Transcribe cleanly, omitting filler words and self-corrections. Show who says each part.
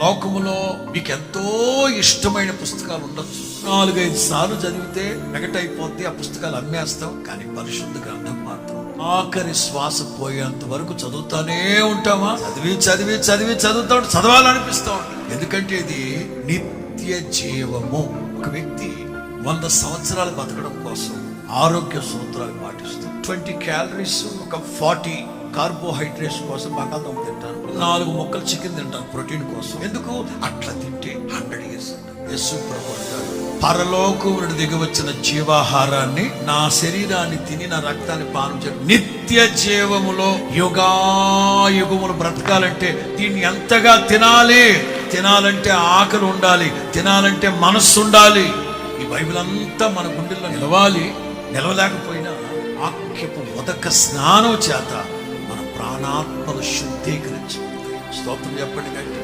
Speaker 1: లోకములో మీకు ఎంతో ఇష్టమైన పుస్తకాలు ఉండొచ్చు, 4-5 సార్లు చదివితే వెగటైపోద్ది, ఆ పుస్తకాలు అమ్మేస్తాం. కానీ పరిశుద్ధ గ్రంథం మాత్రం ఆఖరి శ్వాస పోయేంత వరకు చదువుతానే ఉంటామా? చదువుతా చదవాలనిపిస్తాం. ఎందుకంటే ఇది నిత్య జీవము. ఒక వ్యక్తి 100 సంవత్సరాలు బతకడం కోసం ఆరోగ్య సూత్రాలు పాటిస్తాం. 20 క్యాలరీస్, ఒక 40 కార్బోహైడ్రేట్స్ కోసం బంగాళదుంప తింటాను, 4 ముక్కలు చికెన్ తింటాను ప్రోటీన్ కోసం. ఎందుకు? అట్లా తింటే 100 years. యేసు ప్రభువు అంటాడు, పరలోకం నుండి దిగి వచ్చిన జీవాహారాన్ని, నా శరీరాన్ని తిని నా రక్తాన్ని పానం చేయడం, నిత్య జీవములో యుగాయుగములు బ్రతకాలంటే దీన్ని ఎంతగా తినాలి? తినాలంటే ఆకలి ఉండాలి, తినాలంటే మనస్సు ఉండాలి. ఈ బైబిల్ అంతా మన గుండెల్లో నిలవాలి. నిలవలేకపోయినా వాక్యపు ఉదక స్నానం చేత మన ప్రాణాత్మలు శుద్ధీకరించు. స్తోత్రం చెప్పండి గట్టి.